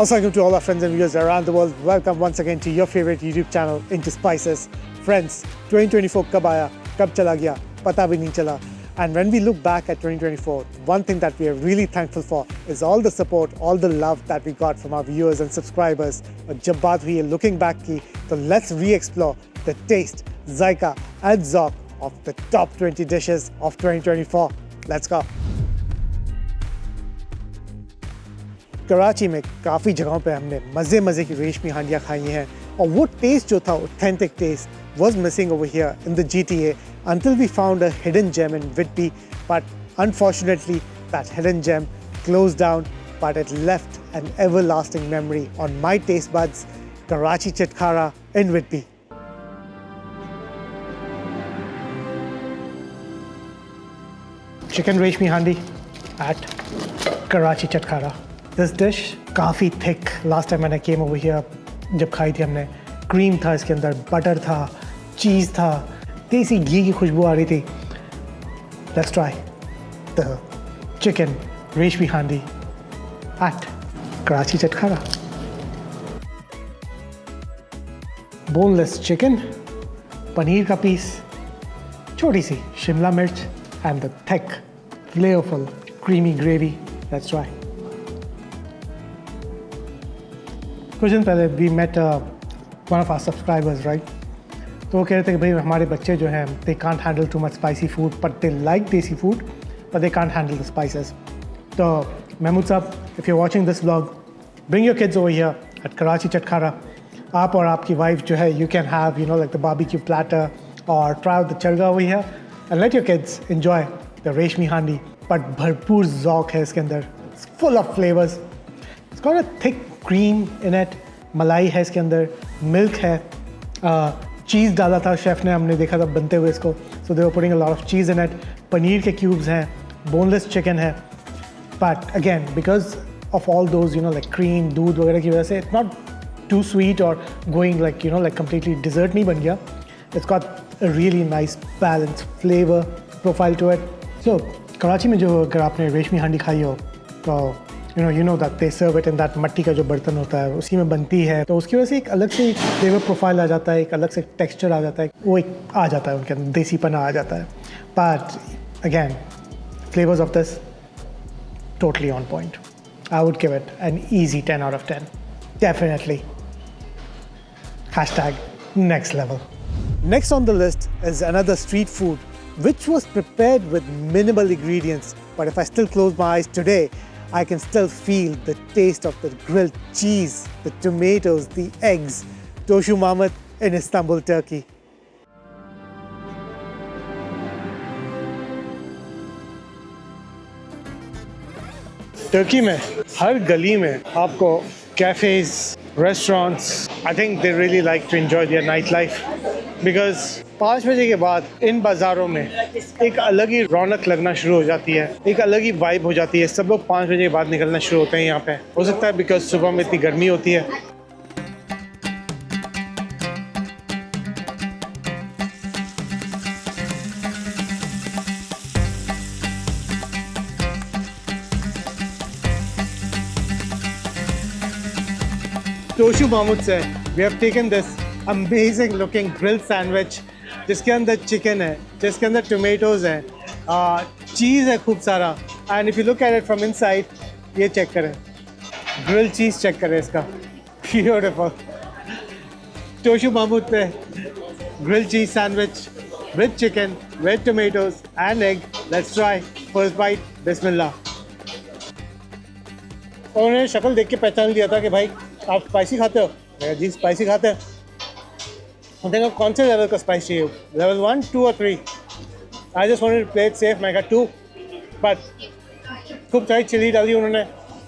Assalamualaikum to all our friends and viewers around the world. Welcome once again to your favorite YouTube channel, Into Spices. Friends, 2024 kab aaya, kab chala gaya, pata bhi nahi chala. And when we look back at 2024, one thing that we are really thankful for is all the support, all the love that we got from our viewers and subscribers. But jab baat hui hai looking back ki, so let's re-explore the taste, zaiqa and zauq of the top 20 dishes of 2024. Let's go. Karachi में काफ़ी जगहों पे हमने मज़े की रेशमी हांडियाँ खाई हैं और वो टेस्ट जो था authentic taste was missing over here in the GTA until we found a hidden gem in Whitby, but unfortunately that hidden gem closed down, but it left an everlasting memory on my taste buds, Karachi Chicken Biryani in Whitby. Chicken Reshmi Handi at Karachi Chicken Biryani. This dish काफ़ी thick. Last time when I came over here, जब खाई थी हमने, cream था इसके अंदर, butter था, cheese था, देसी घी की खुशबू आ रही थी. Let's try the chicken Reshmi Handi at Karachi Chicken Biryani. Boneless chicken, paneer का piece, छोटी सी शिमला मिर्च, and the thick, flavorful, creamy gravy. Let's try. कुछ दिन पहले we met one of our subscribers, right? तो वो कह रहे थे कि भाई हमारे बच्चे जो हैं they can't handle too much spicy food, but they like desi food, but they can't handle the spices. तो महमूद साहब, if you're watching this vlog, bring your kids over here at Karachi Chicken Biryani. आप और आपकी wife जो है, you can have, you know, like the barbecue platter or try out the charga over here and let your kids enjoy the Reshmi Handi. But भरपूर ज़ौक़ है इसके अंदर. It's full of flavors. It's got a thick cream in it, मलाई है इसके अंदर, milk है, cheese डाला था शेफ़ ने, हमने देखा था बनते हुए इसको. So they were putting a lot of cheese in it. Paneer के cubes हैं, boneless chicken है. But again, because of all those, you know, like cream, दूध वगैरह की वजह से, it's not too sweet or going like, you know, like completely dessert नहीं बन गया. It's got a really nice balanced flavor profile to it. So Karachi में जो अगर आपने रेशमी हांडी खाई हो तो you know that they serve it in that मट्टी का जो बर्तन होता है उसी में बनती है, तो उसकी वजह से एक अलग से फ्लेवर प्रोफाइल आ जाता है, एक अलग से टेक्सचर आ जाता है, वो एक आ जाता है उनके अंदर, देसीपना आ जाता है. But again, flavors of this totally on point. I would give it an easy 10 out of 10. Definitely. Hashtag next level. Next on the list is another street food which was prepared with minimal ingredients, but if I still close my eyes today, I can still feel the taste of the grilled cheese, the tomatoes, the eggs. Toshu Mahmud in Istanbul, Turkey. Turkey में हर गली में आपको cafes, restaurants, I think they really like to enjoy their nightlife because 5 बजे के बाद इन बाज़ारों में एक अलग ही रौनक लगना शुरू हो जाती है, एक अलग ही वाइब हो जाती है. सब लोग 5 बजे के बाद निकलना शुरू होते हैं यहाँ पे. हो सकता है बिकॉज सुबह में इतनी गर्मी होती है. Toshu Mahmud से we have taken this amazing looking grilled sandwich जिसके अंदर चिकन है, जिसके अंदर टोमेटोज़ हैं, चीज़ है खूब सारा. And if you look at it from inside, ये चेक करें, ग्रिल्ड चीज़ चेक करें इसका, ब्यूटीफुल. टोशू महमूद पे grilled cheese sandwich with chicken with tomatoes and egg. Let's try. First bite, बिस्मिल्लाह. और उन्होंने शक्ल देख के पहचान लिया था कि भाई आप स्पाइसी खाते हो. मैं जी स्पाइसी खाते हैं. देखो कौन से लेवल का स्पाइस चाहिए, लेवल 1, 2 और 3. I just wanted to play it safe, मैं कहा 2, बट खूब सारी चिली डाली उन्होंने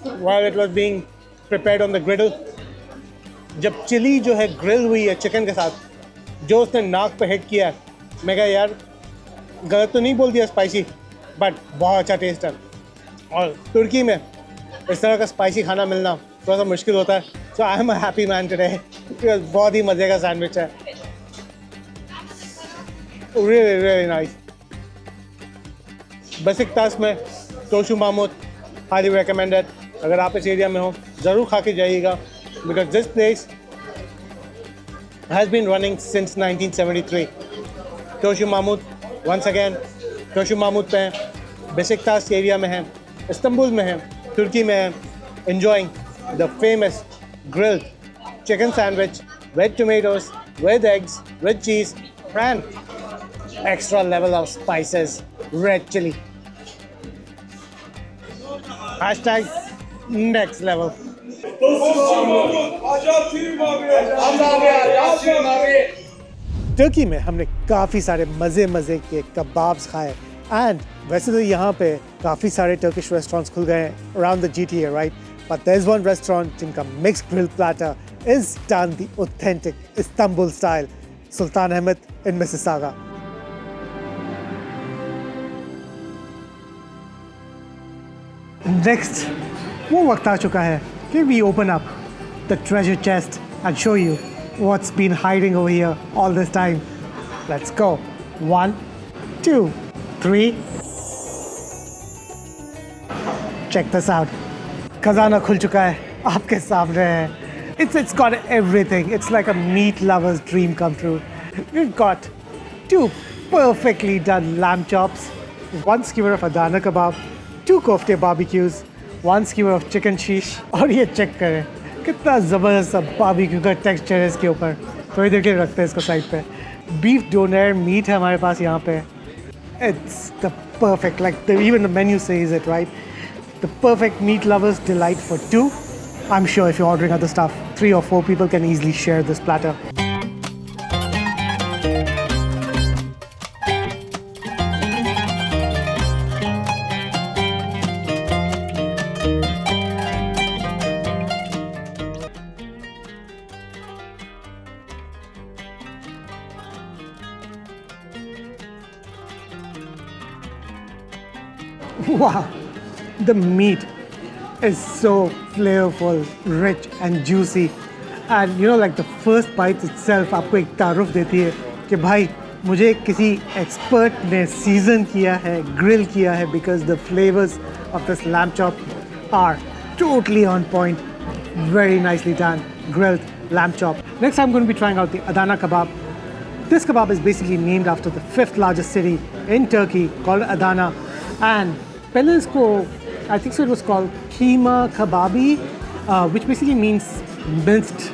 while it was being prepared on the griddle. जब चिली जो है ग्रिल हुई है चिकन के साथ, जो उसने नाक पे हिट किया है, मैं कहा यार गलत तो नहीं बोल दिया स्पाइसी, बट बहुत अच्छा टेस्ट है. और तुर्की में इस तरह का स्पाइसी खाना मिलना थोड़ा सा मुश्किल होता है. So I am a happy man today. बहुत ही मज़े का सैंडविच है. really nice. Basic task में Toshu Mahmud, highly recommended. अगर आप इस एरिया में हो ज़रूर खा के जाइएगा because this place has been running since 1973. Toshio Mahmood, once again, Toshio Mahmood पे हैं, बेसिकतास एरिया में हैं, इस्तांबुल में हैं, तुर्की में हैं, enjoying the famous grilled chicken sandwich with tomatoes, with eggs, with cheese, and extra level of spices, red chili. Hashtag next level. Turkey में हमने काफ़ी सारे मज़े के कबाब्स खाए एंड वैसे तो यहाँ पे काफ़ी सारे टर्किश रेस्टोरेंट्स खुल गए हैं around the GTA, right? But there is one restaurant जिनका mixed grill platter is done the authentic Istanbul style, Sultan Ahmed in Mississauga. Next वो वक्त आ चुका है कि we open up the treasure chest and show you what's been hiding over here all this time. Let's go. 1, 2, 3. Check this out. खजाना खुल चुका है, आपके सामने है. It's got everything. It's like a meat lover's dream come true. We've got 2 perfectly done lamb chops, 1 skewer of Adana kebab, 2 kofte barbecues, 1 skewer of chicken shish. और ये check करें कितना ज़बरदस्त बारबेक्यू का टेक्सचर है इसके ऊपर. थोड़ी देर के लिए रखते हैं इसको साइड पे. बीफ डोनर मीट है हमारे पास यहाँ पे. It's the perfect, like even the menu says it, right? The perfect meat lovers delight for 2. I am sure if you ordering other stuff, 3 or 4 people can easily share this platter. Wow, the meat is so flavorful, rich and juicy, and you know, like the first bite itself आपको एक तारुफ देती है कि भाई मुझे किसी expert ने सीजन किया है, ग्रिल किया है, because the flavors of this lamb chop are totally on point. Very nicely done, grilled lamb chop. Next, I'm going to be trying out the Adana kebab. This kebab is basically named after the 5th largest city in Turkey called Adana, and पहले इसको I think so it was called keema kababi, which basically means minced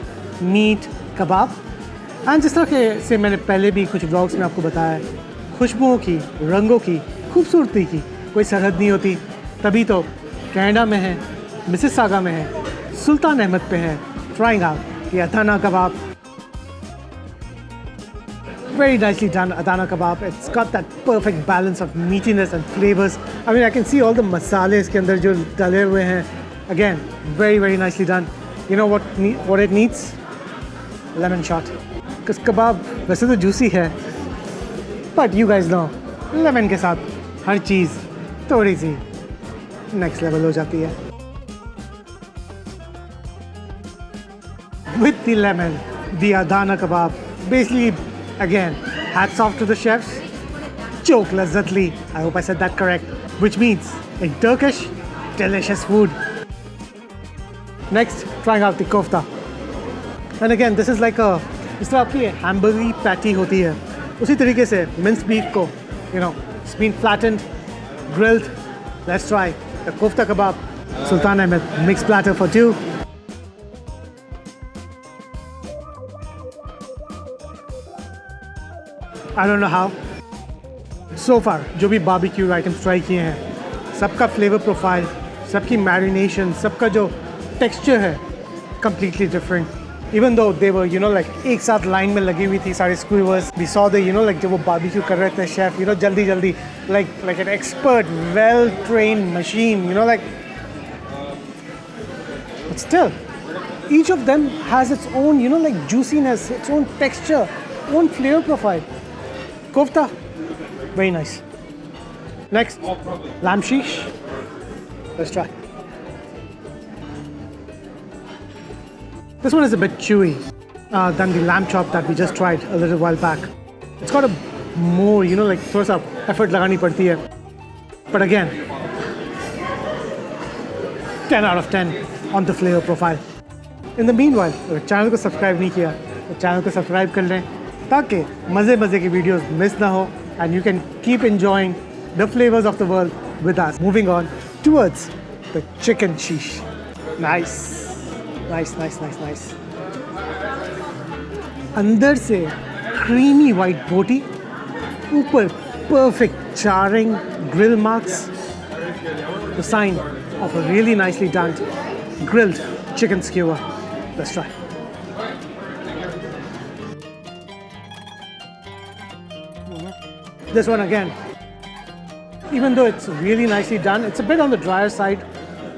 meat kebab. And जिस तरह के से मैंने पहले भी कुछ ब्लॉग्स में आपको बताया है, खुशबुओं की, रंगों की, खूबसूरती की कोई सरहद नहीं होती. तभी तो कनाडा में है, मिसिसागा में है, सुल्तान अहमद पे है, ट्राइंग आउट ये Adana kebab. Very nicely done Adana kebab. It's got that perfect balance of meatiness and flavors. I mean, I can see all the masale इसके अंदर जो डले हुए हैं. Again, very nicely done. You know what it needs? Lemon shot. Because kebab वैसे तो juicy है, but you guys know, lemon के साथ हर चीज़ थोड़ी सी next level हो जाती है. With the lemon, the Adana kebab, basically. Again, hats off to the chefs. Çok lazzatli. I hope I said that correct. Which means, in Turkish, delicious food. Next, trying out the kofta. And again, this is like a, इस तरह आपकी hamburger patty होती है. उसी तरीके से minced beef को, you know, it's been flattened, grilled. Let's try the kofta kebab. Sultan Ahmed mixed platter for 2. I don't know how. So far, जो भी barbecue items try किए हैं, सबका flavor profile, सबकी marination, सबका जो texture है, completely different. Even though they were, you know, like एक साथ line में लगी हुई थी सारे skewers. We saw the, you know, like जब वो barbecue कर रहे थे chef, you know, जल्दी, like an expert, well-trained machine, you know, like. But still, each of them has its own, you know, like juiciness, its own texture, own flavor profile. Kofta, very nice. Next, lamb shish. Let's try. This one is a bit chewy than the lamb chop that we just tried a little while back. It's got a more, you know, like थोड़ा सा effort लगानी पड़ती है. But again, 10 out of 10 on the flavor profile. In the meanwhile, अगर channel को subscribe नहीं किया तो चैनल को सब्सक्राइब कर लें ताकि मज़े की वीडियोस मिस ना हो and you can keep enjoying the flavors of the world with us. Moving on towards the chicken sheesh. Nice. अंदर से creamy white boti, ऊपर perfect charring grill marks, the sign of a really nicely done grilled chicken skewer. Let's try. This one again, even though it's really nicely done, it's a bit on the drier side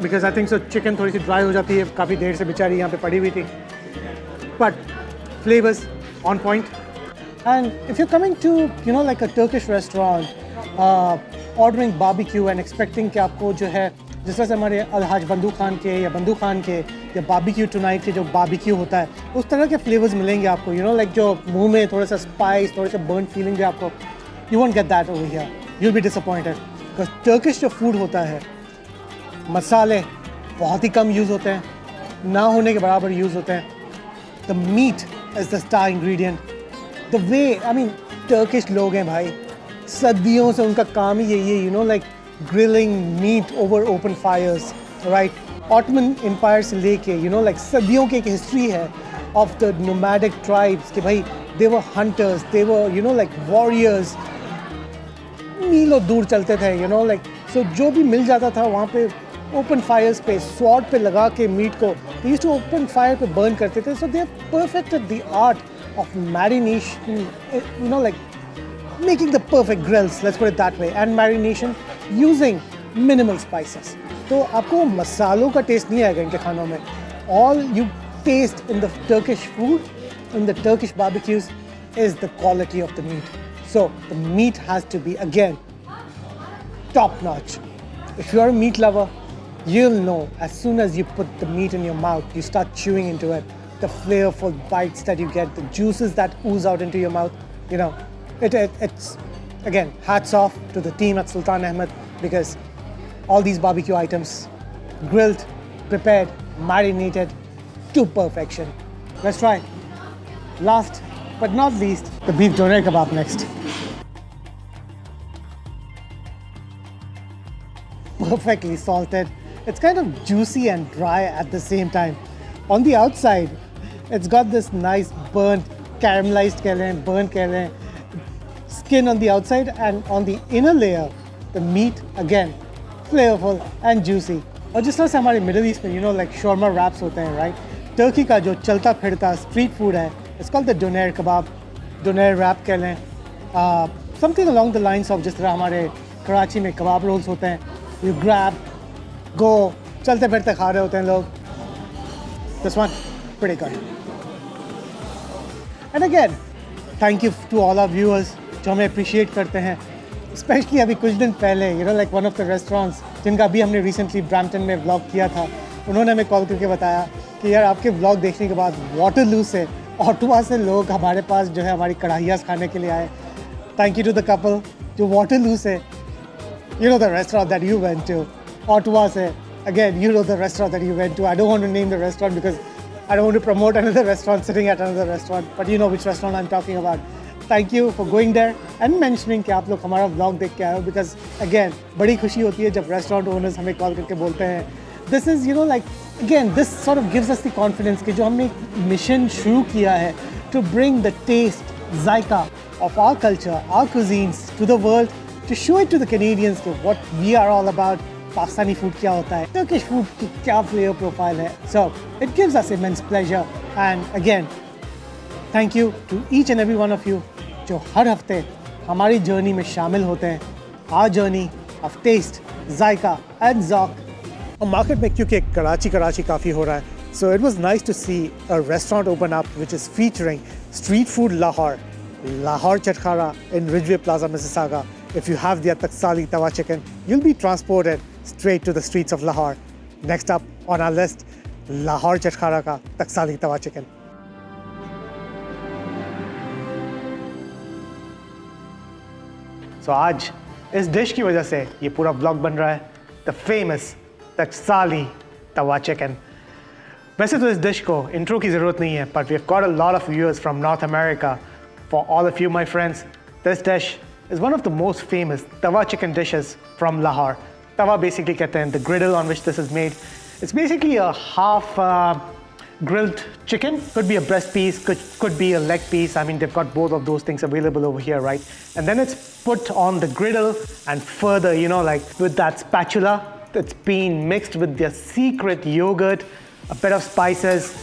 because I think so chicken थोड़ी सी dry हो जाती है, काफ़ी देर से बेचारी यहाँ पे पड़ी हुई थी. But flavors on point. And if you're coming to, you know, like a Turkish restaurant, ordering barbecue and expecting कि आपको जो है जिस तरह से हमारे अलहाज बंदू खान के या बंदू खान के या बारबेक्यू टुनाइट के जो बारबेक्यू होता है उस तरह के फ्लेवर्स मिलेंगे आपको, you know, like जो मुंह में थोड़ा सा स्पाइस, थोड़ा सा बर्न फीलिंग जो आपको, you won't get that over here. You'll be disappointed because Turkish जो फूड होता है मसाले बहुत ही कम यूज़ होते हैं, ना होने के बराबर यूज़ होते हैं. The meat is the star ingredient. The way, I mean, Turkish लोग हैं भाई, सदियों से उनका काम ही यही है, you know, like grilling meat over open fires, right? Ottoman Empire से लेके, you know, like सदियों की एक history है of the nomadic tribes कि भाई they were hunters, they were, you know, like warriors, मीलों दूर चलते थे, you know, like so जो भी मिल जाता था वहाँ पे open fires पे sword पे लगा के meat को they used to open fire पे burn करते थे. So they have perfected the art of marination, you know, like making the perfect grills, let's put it that way, and marination using minimal spices. तो आपको मसालों का test नहीं आएगा इनके खानों में. All you taste in the Turkish food, in the Turkish barbecues, is the quality of the meat. So the meat has to be, again, top notch. If you're a meat lover, you'll know as soon as you put the meat in your mouth, you start chewing into it, the flavorful bites that you get, the juices that ooze out into your mouth, you know, it's, again, hats off to the team at Sultan Ahmed because all these barbecue items, grilled, prepared, marinated to perfection. Let's try. Last but not least, the beef doner kebab next. Perfectly salted. It's kind of juicy and dry at the same time. On the outside, it's got this nice burnt, caramelized burnt skin on the outside, and on the inner layer, the meat, again, flavorful and juicy. और जिस तरह से हमारे middle east में, you know, like shawarma wraps होते हैं, right? Turkey का जो चलता फिरता street food है, it's called the doner kebab, doner wrap कह लें. Something along the lines of जिस तरह हमारे कराची में kebab rolls होते हैं. You grab, go, चलते फिरते खा रहे होते हैं लोग. This one, pretty good. And again, thank you to all our viewers जो हमें appreciate करते हैं. Especially अभी कुछ दिन पहले, you know, like one of the restaurants जिनका अभी हमने recently Brampton में vlog किया था, उन्होंने हमें कॉल करके बताया कि यार आपके vlog देखने के बाद वाटरलू से, ऑटवा से लोग हमारे पास जो है हमारी कढ़ाइयाँ खाने के लिए आए. Thank you to the couple जो वाटरलू से, you know the restaurant that you went to, Ottawa se, again, you know the restaurant that you went to. I don't want to name the restaurant because I don't want to promote another restaurant sitting at another restaurant, but you know which restaurant I'm talking about. Thank you for going there and mentioning कि आप लोग हमारा vlog देख के आए हो, because again, बड़ी खुशी होती है जब restaurant owners हमें call करके बोलते हैं. This is, you know, like, again, this sort of gives us the confidence कि जो हमने mission शुरू किया है to bring the taste, zaika of our culture, our cuisines to the world, to show it to the Canadians what we are all about. Pakistani food क्या होता है, Turkish food की क्या flavor profile है. So it gives us immense pleasure, and again, thank you to each and every one of you जो हर हफ्ते हमारी journey में शामिल होते हैं. Our journey of taste, zaika and zauq. और market में क्योंकि कराची काफ़ी हो रहा है, so it was nice to see a restaurant open up which is featuring street food Lahore Chatkara in Ridgeway Plaza, Mississauga. If you have the Taxali Tawa Chicken, you'll be transported straight to the streets of Lahore. Next up on our list, Lahore Chatkara ka Taxali Tawa Chicken. So आज इस dish की वजह से ये पूरा blog बन रहा है, the famous Taxali Tawa Chicken. वैसे तो इस डिश को इंट्रो की ज़रूरत नहीं है, but we've got a lot of viewers from North America. For all of you, my friends, this dish is one of the most famous tawa chicken dishes from Lahore. Tawa basically कहते हैं the griddle on which this is made. It's basically a half grilled chicken. Could be a breast piece, could be a leg piece. I mean, they've got both of those things available over here, right? And then it's put on the griddle and further, you know, like with that spatula, it's been mixed with their secret yogurt, a bit of spices,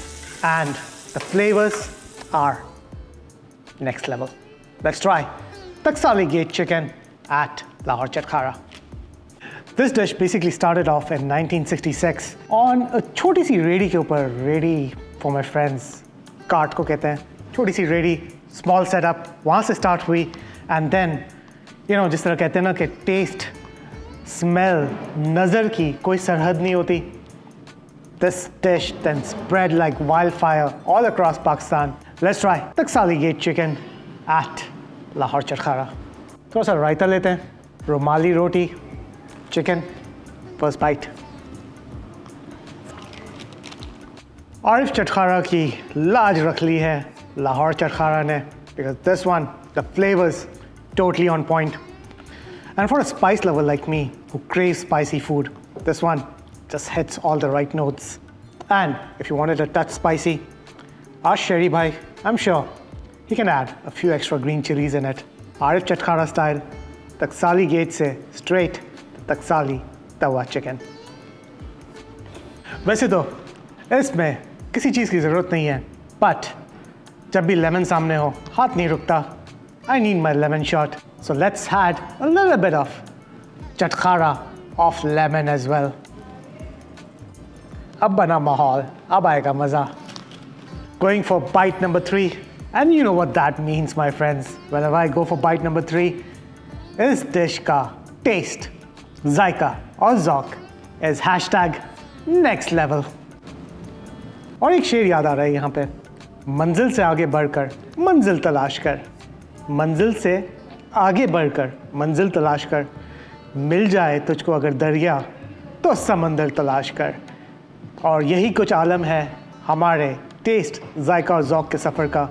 and the flavors are next level. Let's try Taxali Gate Chicken at Lahore Chatkara. This dish basically started off in 1966 on a छोटी सी ready के ऊपर. Ready for my friends, cart को कहते हैं. छोटी सी ready, small setup, वहाँ से start हुई. And then, you know, जिस तरह कहते हैं ना कि taste, smell, नज़र की कोई सरहद नहीं होती. This dish then spread like wildfire all across Pakistan. Let's try Taxali Gate Chicken at Lahore Chatkara. थोड़ा सा रायता लेते हैं. रुमाली रोटी, chicken, first bite. आरिफ चटखारा की लाज रख ली है लाहौर चटखारा ने, because this one, the flavors totally on point. And for a spice lover like me who craves spicy food, this one just hits all the right notes. And if you wanted a touch spicy, ask Sherry Bhai, I'm sure he can add a few extra green chilies in it. Arif Chatkara style, Taxali Gate se straight Taxali Tawa Chicken. वैसे तो इसमें किसी चीज़ की ज़रूरत नहीं है, but जब भी लेमन सामने हो हाथ नहीं रुकता. I need my lemon shot, so let's add a little bit of Chatkara of lemon as well. अब बना माहौल, अब आएगा मज़ा. Going for bite number 3, and you know what that means, my friends. Whenever I go for bite number 3, इस dish का taste, जायका और ज़ौक़ is hashtag next level. और एक शेर याद आ रहा है यहाँ पे. मंजिल से आगे बढ़कर मंजिल तलाश कर, मंजिल से आगे बढ़कर मंजिल तलाश कर, मिल जाए तुझको अगर दरिया तो समंदर तलाश कर. और यही कुछ आलम है हमारे टेस्ट, जायका और ज़ौक़ के सफ़र का.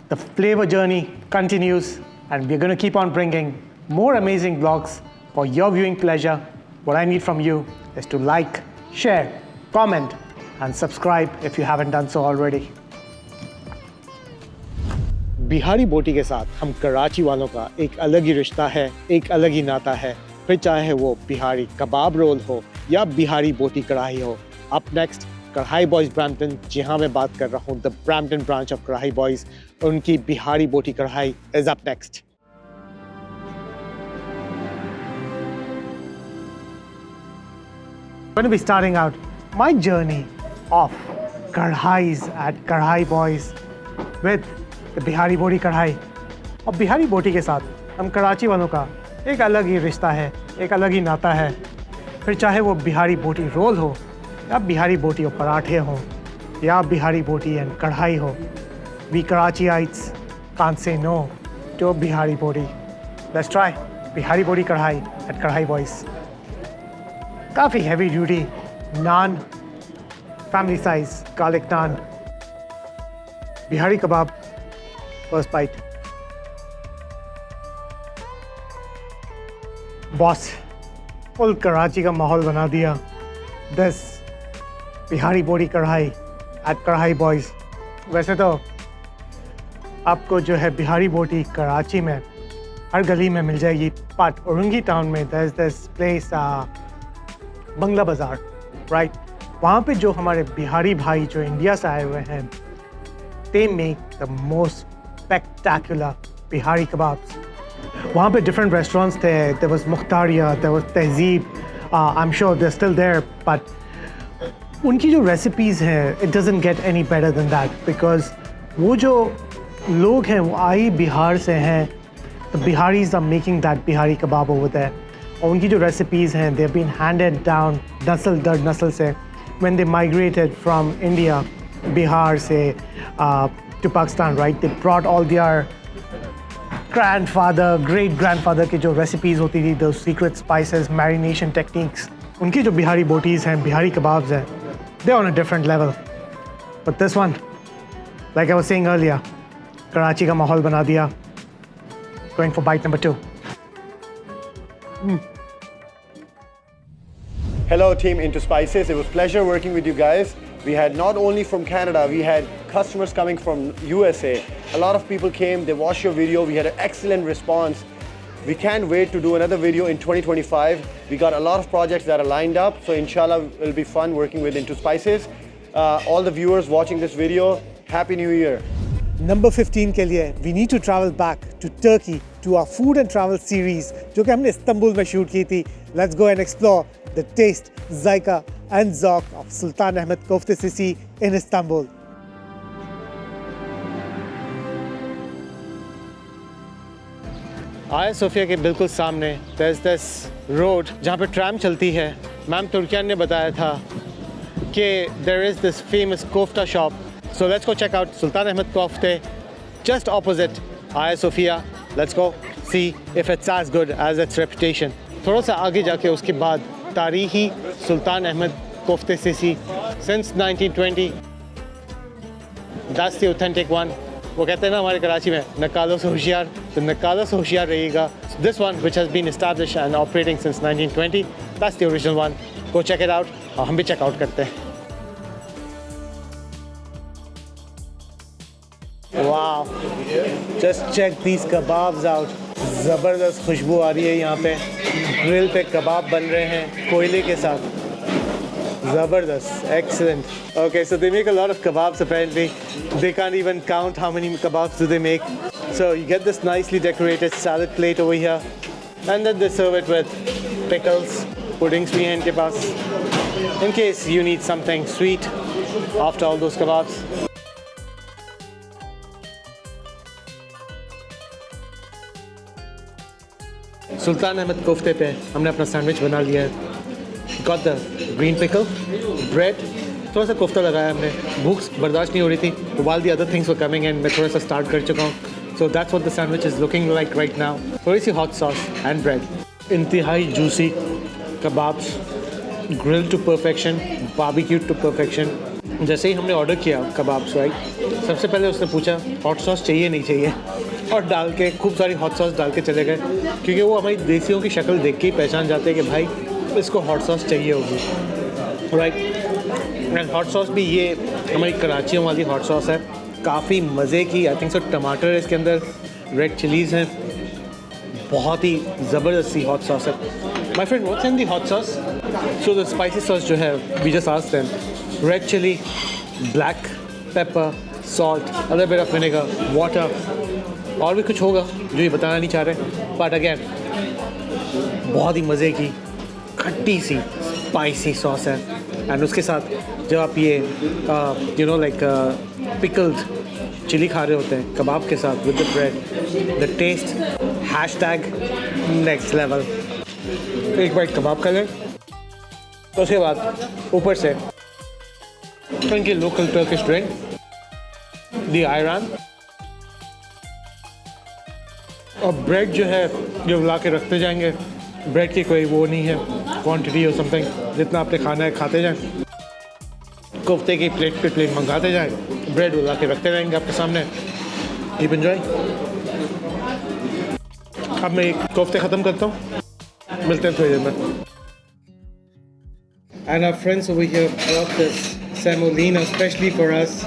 The flavor journey continues and we're going to keep on bringing more amazing vlogs for your viewing pleasure. What I need from you is to like, share, comment and subscribe if you haven't done so already. Bihari बोटी के साथ हम कराची वालों का एक अलग ही रिश्ता है, एक अलग ही नाता है. फिर चाहे वो बिहारी कबाब रोल हो या बिहारी बोटी कढ़ाई हो. Up next, कढ़ाई बॉयज़ ब्रैम्पटन, जहाँ मैं बात कर रहा हूँ द ब्रैम्पटन ब्रांच ऑफ कढ़ाई बॉयज़. उनकी बिहारी बोटी कढ़ाई is up next. I'm going to be starting out my journey of kadhais at Kadhai Boys with the Bihari Boti Karahi. और बिहारी बोटी के साथ हम कराची वालों का एक अलग ही रिश्ता है, एक अलग ही नाता है. फिर चाहे वो बिहारी बोटी रोल हो या बिहारी बोटी और पराठे हो या बिहारी बोटी एंड कढ़ाई हो. We Karachiites can't say no to Bihari Boti. Let's try Bihari Boti Karahi at Kadhai Boys. काफ़ी heavy duty naan, family size garlic naan. Bihari kebab, first bite. Boss, full Karachi का माहौल बना दिया. This Bihari Boti Karahi at Kadhai Boys. वैसे तो आपको जो है बिहारी बोटी कराची में हर गली में मिल जाएगी, बट औरंगी टाउन में there is this place बंगला बाज़ार, राइट. वहाँ पे जो हमारे बिहारी भाई जो इंडिया से आए हुए हैं, they make the most spectacular Bihari kebabs. वहाँ पे different restaurants थे. There was Mukhtaria, there was Tehzeeb. I'm sure they're still there, but उनकी जो recipes हैं, it doesn't get any better than that, because वो जो लोग हैं वो आई बिहार से हैं. The Biharis are making that Bihari kebab over there. और उनकी जो recipes हैं, they've बeen handed down नस्ल दर नस्ल से. When they migrated from India, Bihar से to Pakistan, right? They brought all their grandfather, great grandfather की जो recipes होती थी, those secret spices, marination techniques, उनकी जो बिहारी बोटीज़ हैं, बिहारी कबाब्स हैं, they're on a different level. But this one, like I was saying earlier, Karachi का माहौल बना दिया. Going for bite number 2. Hello team Into Spices, it was pleasure working with you guys. We had not only from Canada, we had customers coming from USA. A lot of people came, they watched your video, we had an excellent response. We can't wait to do another video in 2025. We got a lot of projects that are lined up, so inshallah it'll be fun working with Into Spices. All the viewers watching this video, Happy New Year. Number 15 के लिए we need to travel back to Turkey to our food and travel series जो कि हमने Istanbul में shoot की थी. Let's go and explore the taste, ذائقہ and ذوق of Sultan Ahmed Kofte Sisi in Istanbul. आया सोफिया के बिल्कुल सामने there's this road जहाँ पे ट्रैम चलती है. मैम तुर्कियन ने बताया था कि there is this famous kofta shop. So let's go check out Sultan Ahmed Kofte just opposite Aya Sofia. Let's go see if it's as good as its reputation. थोड़ा सा आगे जाके उसके बाद तारीखी Sultan Ahmed Kofte Sisi since 1920. That's the authentic one. वो कहते हैं ना हमारे कराची में नकालों से होशियार, तो नकालों से होशियार रहिएगा. This one which has been established and operating since 1920, that's the original one. Go check it out. और हम भी check out करते हैं. Wow, just check these kebabs out. ज़बरदस्त खुशबू आ रही है यहाँ पे. ग्रिल पे कबाब बन रहे हैं कोयले के साथ. ज़बरदस्त, excellent. Okay, so they make a lot of kebabs apparently. They can't even count how many kebabs do they make. So you get this nicely decorated salad plate over here, and then they serve it with pickles. Puddings bhi hain inke paas, in case you need something sweet after all those kebabs. सुल्तान अहमद कोफ्ते पे हमने अपना sandwich बना लिया है. Got the green pickle, bread, थोड़ा सा कोफ्ता लगाया हमने. भूख बर्दाश्त नहीं हो रही थी, तो while the other things were coming in, मैं थोड़ा सा स्टार्ट कर चुका हूँ. So that's what the sandwich is looking like right now. थोड़ी सी hot sauce and bread. इंतहाई juicy kebabs, grilled to perfection, barbecued to perfection. जैसे ही हमने ऑर्डर किया कबाब्स राइट, सबसे पहले उसने पूछा हॉट सॉस चाहिए नहीं चाहिए, और डाल के खूब सारी हॉट सॉस डाल के चले गए, क्योंकि वो हमारी देसियों की शक्ल देख के ही पहचान जाते हैं कि भाई इसको हॉट सॉस चाहिए होगी राइट. एंड हॉट सॉस भी ये हमारी कराचियों वाली हॉट सॉस है, काफ़ी मज़े की. आई थिंक सो टमाटर है इसके अंदर, रेड चिलीज़ हैं, बहुत ही ज़बरदस्त सी हॉट सॉस है. My friend what's in the hot sauce? So the spicy sauce जो है we just asked them, red chilli, black pepper, salt, a little bit of vinegar, water, और भी कुछ होगा जो ये बताना नहीं चाह रहे. बट अगेन बहुत ही मज़े की खट्टी सी स्पाइसी सॉस है. एंड उसके साथ जब आप ये you know like pickled chilli खा रहे होते हैं कबाब के साथ with the bread, the taste hashtag next level. एक बाइट कबाब का लें, उसके बाद ऊपर से इनकी local Turkish drink the ayran, और ब्रेड जो है जो ला के रखते जाएंगे. ब्रेड की कोई वो नहीं है क्वांटिटी और समथिंग, जितना आपने खाना है खाते जाएं. कोफ्ते की प्लेट पे प्लेट मंगाते जाएं, ब्रेड ला के रखते रहेंगे आपके सामने. Keep enjoy. अब मैं एक कोफ्ते ख़त्म करता हूँ, मिलते हैं थोड़ी देर में. And our friends over here brought this semolina especially for us.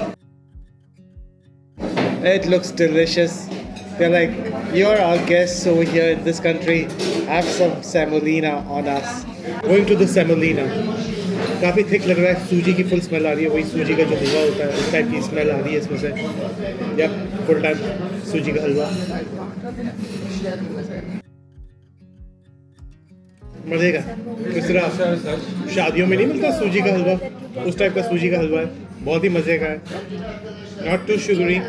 It looks delicious. They're like, you're our guests over here in this country. Have some semolina on us. Going to the semolina. काफ़ी thick लग रहा है, सूजी की full smell आ रही है, वही सूजी का जो हलवा होता है उस टाइप की स्मेल आ रही है इसमें से. जब फुल टाइम सूजी का हलवा मज़े का. इस तरह शादियों में नहीं मिलता सूजी का हलवा, उस टाइप का सूजी का हलवा है, बहुत ही मज़े का है. Not too sugary,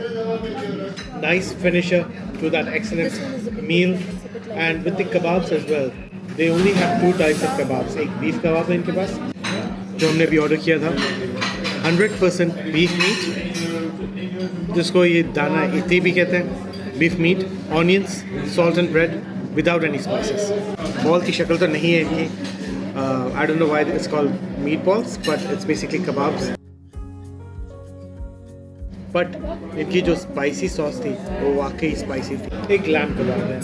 nice finisher to that excellent meal. And with the kebabs as well, they only have two types of kebabs. एक beef kebab है इनके पास जो हमने अभी ऑर्डर किया था, 100% beef meat, जिसको ये दाना इतनी भी कहते हैं. beef meat, onions, salt and bread without any spices. Ball की शक्ल तो नहीं है इनकी, I don't know why it's called meatballs, but it's basically kebabs. But इनकी जो स्पाइसी सॉस थी वो वाकई स्पाइसी थी। एक लैम्ब कबाब है,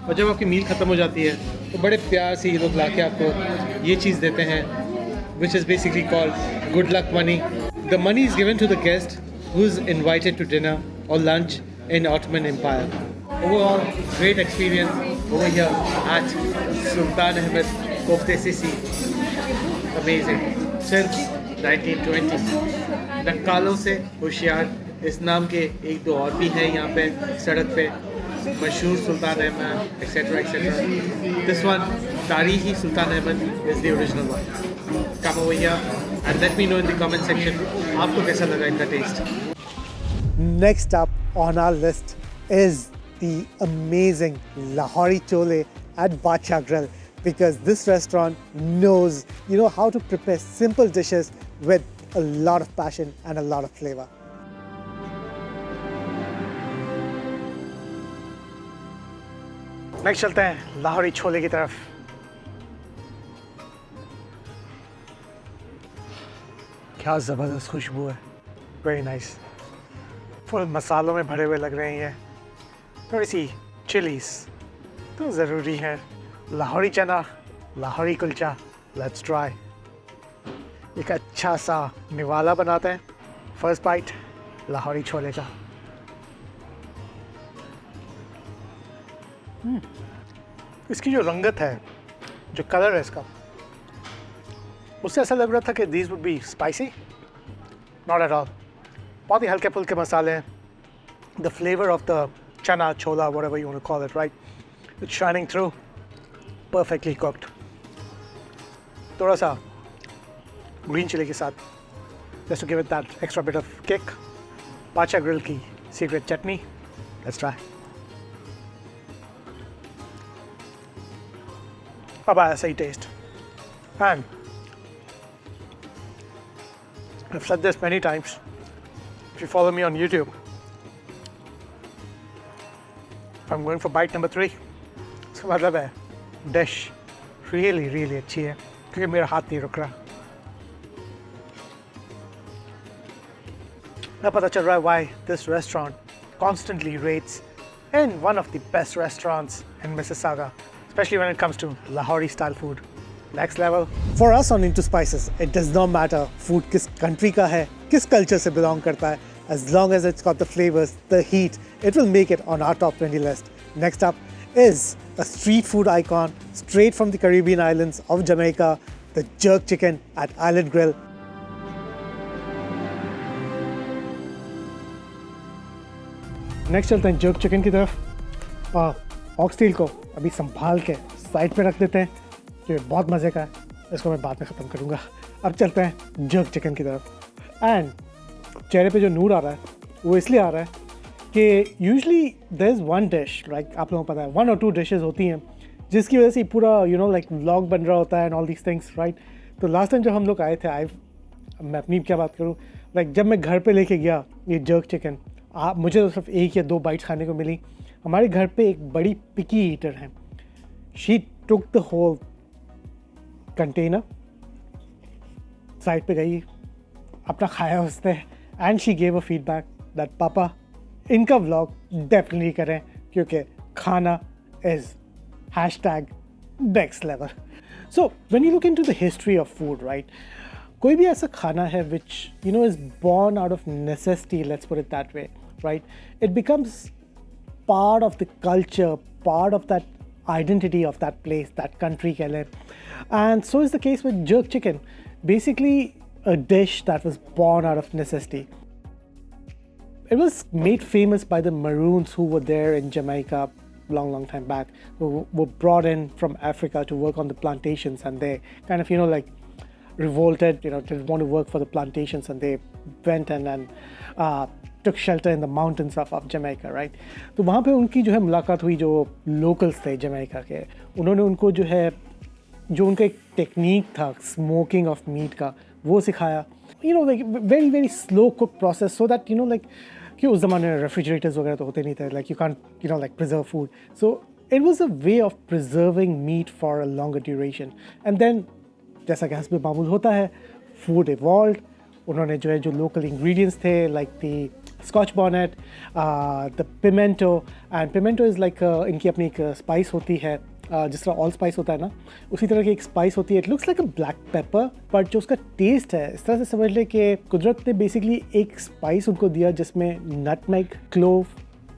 और जब आपकी मील ख़त्म हो जाती है तो बड़े प्यार से ये लोग ला के आपको ये चीज़ देते हैं, which is basically called good luck money. The money is given to the guest who is invited to dinner or lunch in Ottoman Empire. Overall, great experience over here at Sultan Ahmed Kofte Sisi. Amazing. Since 1920. नक्कालों से होशियार इस नाम के एक दो और भी हैं यहाँ पे सड़क पे, मशहूर Sultan Ahmed etcetera etcetera. This one तारीखी Sultan Ahmed is the original one. Come over here and let me know in the comment section आपको कैसा लगा इनका test. Next up on our list is the amazing Lahori Cholay at Badshah Grill, because this restaurant knows, how to prepare simple dishes with a lot of passion and a lot of flavor. Next चलते हैं लाहौरी छोले की तरफ. क्या ज़बरदस्त खुशबू है, very nice. Full मसालों में भरे हुए लग रहे हैं ये. थोड़ी सी चिलीज तो ज़रूरी है. लाहौरी चना, लाहौरी कुलचा, लेट्स ट्राई. एक अच्छा सा निवाला बनाते हैं. फर्स्ट बाइट लाहौरी छोले का. इसकी जो रंगत है, जो कलर है इसका, उससे ऐसा लग रहा था कि these would be spicy. Not at all. बहुत ही हल्के फुल्के मसाले हैं. The flavour of the chana, chola, whatever you want to call it, right, it's shining through. Perfectly cooked. थोड़ा सा ग्रीन चिली के साथ, just to give it that extra bit of kick. Badshah grill की सीक्रेट चटनी. Let's try. अब आया सही taste. And I've said this many times. If you follow me on YouTube, if I'm going for bite number 3, इसका मतलब है dish really really अच्छी है, क्योंकि मेरा हाथ नहीं रुक रहा. अब पता चल रहा है why this restaurant constantly rates in one of the best restaurants in Mississauga, especially when it comes to Lahori style food. Next level. For us on Into Spices, it does not matter food किस country का है, किस culture से belong करता है, as long as it's got the flavors, the heat, it will make it on our top 20 list. Next up is a street food icon straight from the Caribbean islands of Jamaica, the jerk chicken at Island Grill. Next चलते हैं jerk chicken की तरफ. ऑक्सटेल को अभी संभाल के side पे रख देते हैं, जो बहुत मज़े का है. इसको मैं बाद में ख़त्म करूँगा. अब चलते हैं जर्क चिकन की तरफ. एंड चेहरे पे जो नूर आ रहा है वो इसलिए आ रहा है कि usually there is one dish, like आप लोगों को पता है 1 or 2 डिशेस होती हैं जिसकी वजह से पूरा लाइक व्लॉग बन रहा होता है and all these things, right. तो लास्ट टाइम जब हम लोग आए थे, मैं अपनी क्या बात करूँ, लाइक जब मैं घर पे लेके गया ये जर्क चिकन, मुझे तो सिर्फ 1 या 2 बाइट्स खाने को मिली. हमारे घर पे एक बड़ी पिकी ईटर है. She took the whole container, side पे गई, अपना खाया उसने, and she gave a feedback that पापा इनका व्लॉग डेफिनेटली करें, क्योंकि खाना is #next level. So when you look into the history of food, right, कोई भी ऐसा खाना है which is born out of necessity, let's put it that way, right, it becomes part of the culture, part of that identity of that place, that country ke liye. And so is the case with jerk chicken, basically a dish that was born out of necessity. It was made famous by the Maroons who were there in Jamaica long time back, who were brought in from Africa to work on the plantations, and they kind of like revolted, didn't want to work for the plantations, and they went and took shelter in the mountains of Jamaica, right. तो वहाँ पे उनकी जो है मुलाकात हुई जो locals थे जमैका के. उन्होंने उनको जो उनका एक टेक्निक था स्मोकिंग ऑफ मीट का, वो सिखाया. like very very slow cook process, so that like कि उस ज़माने में रेफ्रिजरेटर्स वगैरह तो होते नहीं थे, like you can't like preserve food. So it was a way of preserving meat for a longer duration. And then जैसा कि हस्ब मामूल होता है, फूड इवॉल्व. उन्होंने जो लोकल इंग्रेडिएंट्स थे, like the scotch bonnet, the pimento, and pimento is like इनकी अपनी एक स्पाइस होती है, जिस तरह ऑल स्पाइस होता है ना, उसी तरह की एक स्पाइस होती है. It looks like a black pepper, but जो उसका टेस्ट है, इस तरह से समझ ले कि कुदरत ने बेसिकली एक स्पाइस उनको दिया जिसमें नटमेग, क्लोव,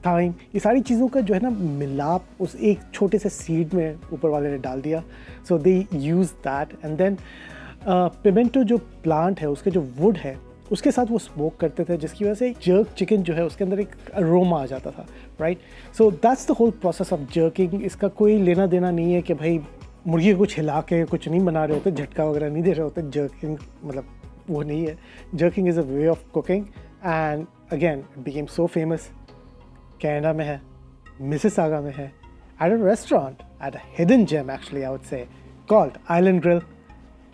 थाइम, ये सारी चीज़ों का जो है ना मिलाप उस एक छोटे से सीड में ऊपर वाले ने डाल दिया. So they use that, and then pimento जो प्लांट है उसके जो वुड है उसके साथ वो स्मोक करते थे, जिसकी वजह से जर्क चिकन जो है उसके अंदर एक अरोमा आ जाता था, right. So that's the whole process of jerking. इसका कोई लेना देना नहीं है कि भाई मुर्गी को कुछ हिला के कुछ नहीं बना रहे होते, झटका वगैरह नहीं दे रहे होते. जर्किंग मतलब वो नहीं है. Jerking is a way of cooking, and again it became so famous. Canada में है, मिसिसागा में है, at a restaurant, at a hidden gem actually I would say, called Island Grill,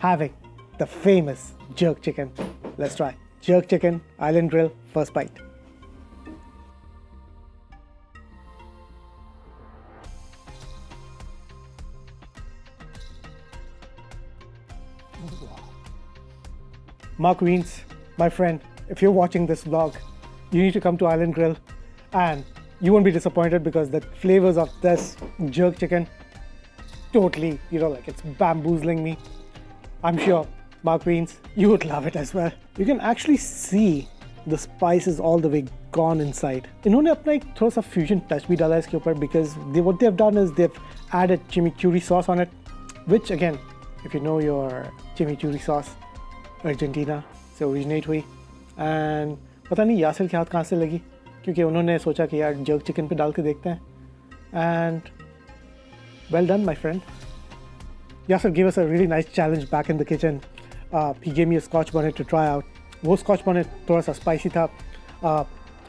having the famous jerk chicken. Let's try jerk chicken, island grill, first bite. Mark Weens, my friend, if you're watching this vlog, you need to come to Island Grill, and you won't be disappointed because the flavors of this jerk chicken totally, like it's bamboozling me. I'm sure Mark Weens, you would love it as well. You can actually see the spices all the way gone inside. इन्होंने अपना एक थोड़ा सा fusion touch भी डाला इसके ऊपर, because what they have done is they've added chimichurri sauce on it, which again, if you know your chimichurri sauce, Argentina से originate हुई, and पता नहीं यासिर के हाथ कहाँ से लगी, क्योंकि उन्होंने सोचा कि यार jerk chicken पे डाल के देखते हैं, and well done my friend. Yasir gave us a really nice challenge back in the kitchen. He gave me a scotch bonnet to try out. वो scotch bonnet थोड़ा सा spicy था.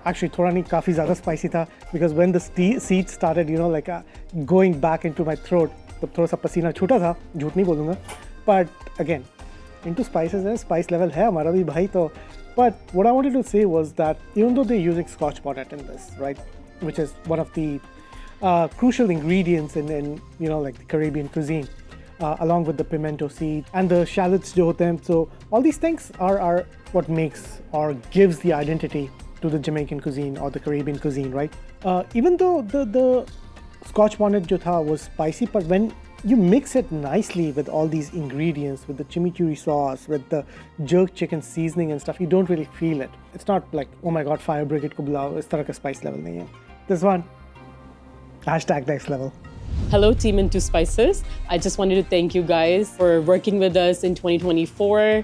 Actually थोड़ा नहीं, काफ़ी ज़्यादा spicy था, because when the seeds started, like going back into my throat, तब थोड़ा सा पसीना छूटा था, झूठ नहीं बोलूँगा. But again, into spices है, spice level है हमारा भी भाई तो. But what I wanted to say was that even though they're using scotch bonnet in this, right, which is one of the crucial ingredients in like the Caribbean cuisine, along with the pimento seed and the shallots jo hote hain. So all these things are what makes or gives the identity to the Jamaican cuisine or the Caribbean cuisine, right? Even though the scotch bonnet jo tha was spicy, but when you mix it nicely with all these ingredients, with the chimichurri sauce, with the jerk chicken seasoning and stuff, you don't really feel it. It's not like, oh my god, fire brigade ko bulao, is tarah ka spice level nahi hai. This one, #next level. Hello team Into Spices. I just wanted to thank you guys for working with us in 2024.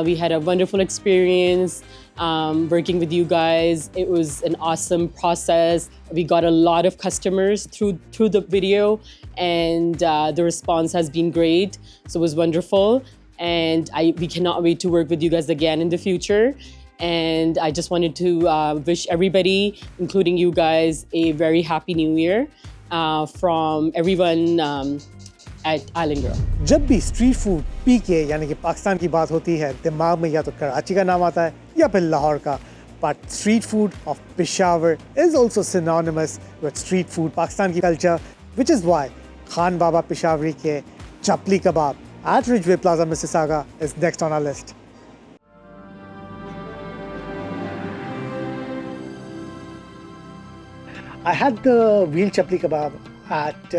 We had a wonderful experience working with you guys. It was an awesome process. We got a lot of customers through the video, and the response has been great. So it was wonderful, and we cannot wait to work with you guys again in the future. And I just wanted to wish everybody, including you guys, a very happy new year. From everyone at Island Grill. जब भी street food P के यानी कि पाकिस्तान की बात होती है, दिमाग में या तो कराची का नाम आता है या फिर लाहौर का. But street food of Peshawar is also synonymous with street food Pakistan की culture, which is why Khan Baba Peshawari के Chapli Kabab at Ridgeway Plaza, Mississauga is next on our list. I had the veal chapli kebab at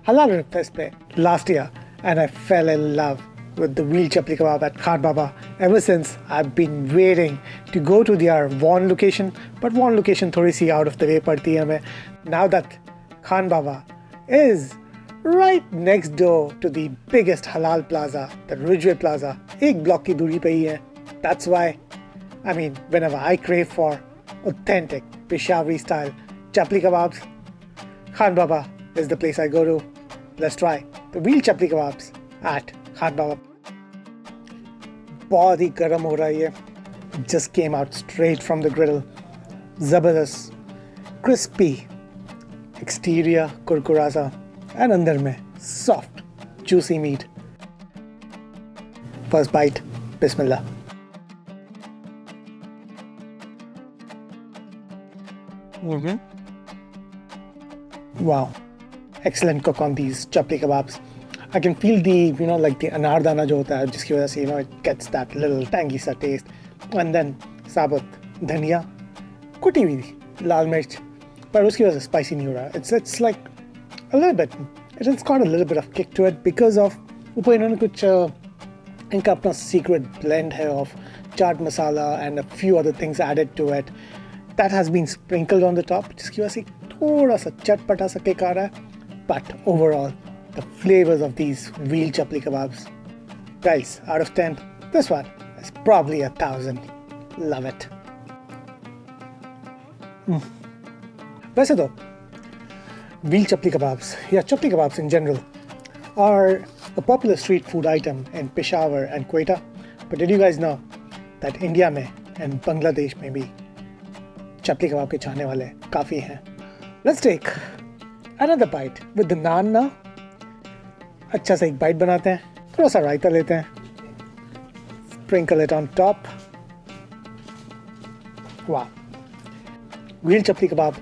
Halal Fest last year, and I fell in love with the veal chapli kebab at Khan Baba. Ever since, I've been waiting to go to their Vaughan location, but Vaughan location थोड़ी सी out of the way पड़ती है हमें. Now that Khan Baba is right next door to the biggest halal plaza, the Ridgeway Plaza, एक block की दूरी पे ही है. That's why, whenever I crave for authentic Peshawari style Chapli Kababs, Khan Baba is the place I go to. Let's try the veal Chapli Kababs at Khan Baba. बहुत ही गर्म हो रहा है ये. Just came out straight from the griddle. ज़बरदस्त, crispy, exterior कुरकुरा सा, and अंदर में soft, juicy meat. First bite, Bismillah. Wow, excellent cook on these Chapli Kababs. I can feel like the anardana जो होता है जिसकी वजह से it gets that little tangy सा taste, and then साबुत धनिया, कुटी हुई लाल मिर्च, पर उसकी वजह से spicy नहीं हो रहा. It's like a little bit. It's got a little bit of kick to it because of ऊपर इन्होंने कुछ इनका अपना secret blend है of chaat masala and a few other things added to it that has been sprinkled on the top, जिसकी वजह से थोड़ा सा चटपटा सा kick आ रहा है. But overall, the flavors of these real chapli kebabs, guys, out of 10, this one is probably 1,000. Love it. वैसे तो real chapli kebabs या chapli kebabs in general are a popular street food item in Peshawar and Quetta. But did you guys know that India में and Bangladesh में भी chapli kebab के चाहने वाले काफ़ी हैं? Let's take another bite with the naan now. अच्छा सा एक bite बनाते हैं, थोड़ा सा रायता लेते हैं, sprinkle it on top. Wow, real chapli kebab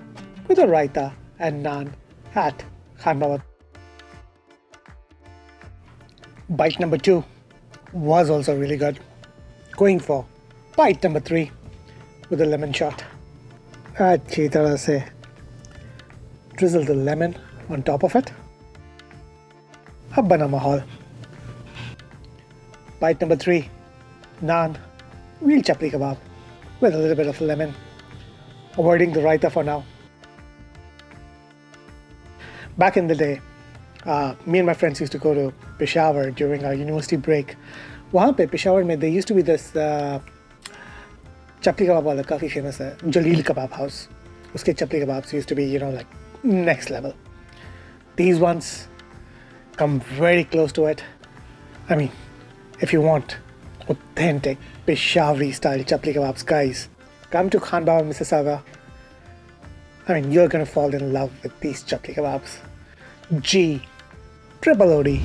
with a raita and naan at Khan Baba. Bite number 2 was also really good. Going for bite number 3 with a lemon shot. अच्छी तरह से drizzle the lemon on top of it. अब बना माहौल. Bite number 3, naan, real chapli kebab with a little bit of lemon. Avoiding the raita for now. Back in the day, me and my friends used to go to Peshawar during our university break. वहाँ पे Peshawar में there used to be this chapli kebab वाला काफ़ी famous है, Jaleel Kebab House. उसके chapli kebabs used to be like next level. These ones come very close to it. I mean, if you want authentic Peshawari style chapli kebabs, guys, come to Khan Baba, Mississauga. I mean, you're gonna fall in love with these chapli kebabs. G triple O D.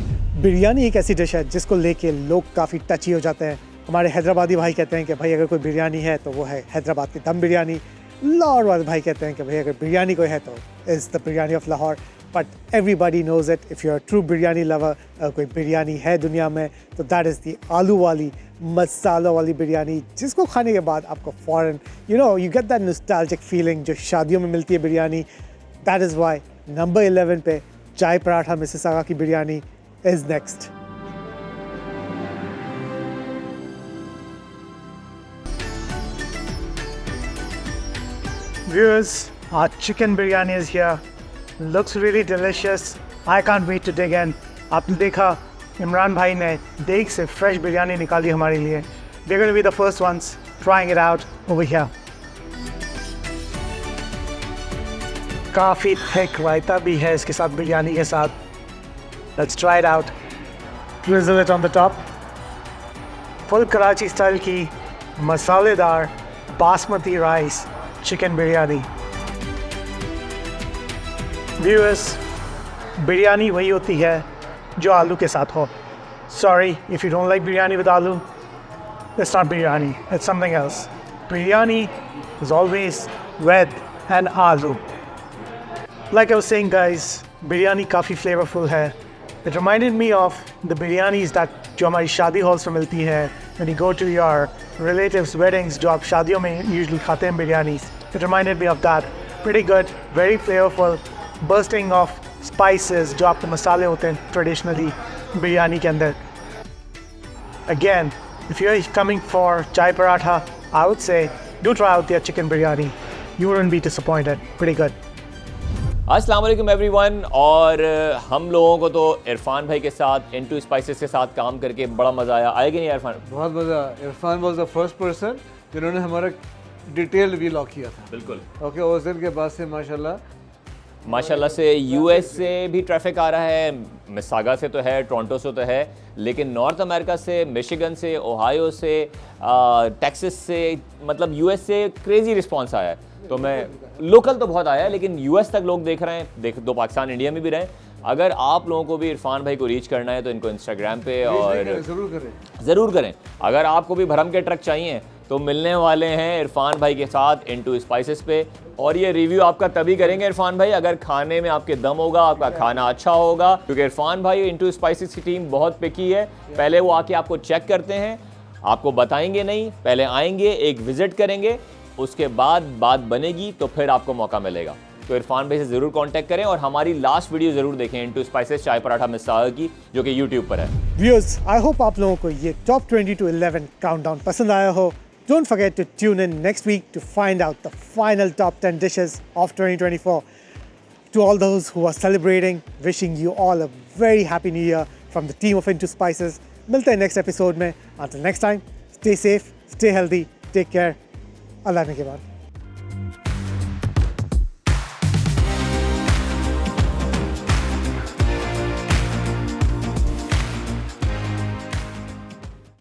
Biryani एक ऐसी dish है जिसको लेके लोग काफ़ी टची हो जाते हैं. हमारे हैदराबादी भाई कहते हैं कि भाई अगर कोई बिरयानी है तो वो है हैदराबाद की दम बिरयानी. लाहौर वाले भाई कहते हैं कि भाई अगर बिरयानी कोई है तो is the biryani of Lahore. But everybody knows it. If you are true biryani lover, अगर कोई बिरयानी है दुनिया में तो दैट इज़ दी आलू वाली मसालों वाली बिरयानी, जिसको खाने के बाद आपको फ़ौरन you get that nostalgic feeling जो शादियों में मिलती है biryani. That is why number 11 पे चाय पराठा मिसिसागा की biryani is next. Viewers, our chicken biryani is here. Looks really delicious. I can't wait to dig in. आपने देखा इमरान भाई ने देग से फ्रेश बिरयानी निकाली हमारे लिए. We're going to be the first ones trying it out over here. काफ़ी thick रायता भी है इसके साथ बिरयानी के साथ. Let's try it out. Drizzle it on the top. Full Karachi style की मसालेदार basmati rice chicken biryani. Viewers, biryani वही होती है जो आलू के साथ हो. Sorry if you don't like biryani with aloo. It's not biryani. It's something else. Biryani is always with an aloo. Like I was saying, guys, biryani काफ़ी flavorful है. It reminded me of the biryanis that जो हमारी शादी halls में मिलती है. When you go to your relatives' weddings, जो आप शादियों में usually खाते हैं biryanis. It reminded me of that. Pretty good, very flavorful, bursting of spices जो आपके मसाले होते हैं traditionally biryani के अंदर. Again, if you're coming for chai paratha, I would say do try out their chicken biryani. You wouldn't be disappointed. Pretty good. अस्सलाम वालेकुम everyone. और हम लोगों को तो इरफान भाई के साथ इनटू स्पाइसेस के साथ काम करके बड़ा मज़ा आया. आया कि नहीं इरफान? बहुत मज़ा. Irfan was the first person जिन्होंने हमारा डिटेल व्लॉग किया था. बिल्कुल. ओके, उस दिन के बाद से माशाल्लाह से यूएस से भी ट्रैफिक आ रहा है, मिसागा से तो है, टोरंटो से तो है, लेकिन नॉर्थ अमेरिका से, मिशिगन से, ओहायो से, टेक्सास से, मतलब यूएस से क्रेजी रिस्पांस आया है. तो मैं लोकल तो बहुत आया है, लेकिन यूएस तक लोग देख रहे हैं. दो पाकिस्तान इंडिया में भी रहे. अगर आप लोगों को भी इरफान भाई को रीच करना है तो इनको इंस्टाग्राम पे और ज़रूर करें. अगर आपको भी भरम के ट्रक चाहिए तो मिलने वाले हैं इरफान भाई के साथ इनटू स्पाइसेस पे, और ये रिव्यू आपका तभी करेंगे इरफान भाई अगर खाने में आपके दम होगा, आपका खाना अच्छा होगा, क्योंकि इरफान भाई इनटू स्पाइसेस की टीम बहुत पिकी है। पहले वो आके आपको चेक करते हैं, आपको बताएंगे नहीं, पहले आएंगे, एक विजिट करेंगे, उसके बाद बात बनेगी तो फिर आपको मौका मिलेगा। तो इरफान भाई से ज़रूर कांटेक्ट करें और हमारी लास्ट वीडियो ज़रूर देखें इनटू स्पाइसेस चाय पराठा मिस्सागा की, जो कि यूट्यूब पर है। व्यूअर्स, आई होप आप लोगों को ये टॉप 20 to 11 काउंटडाउन पसंद आया हो। Don't forget to tune in next week to find out the final top 10 dishes of 2024. To all those who are celebrating, wishing you all a very happy new year from the team of Into Spices. मिलते हैं next episode में. Until next time, stay safe, stay healthy, take care. Allah ne ke baad.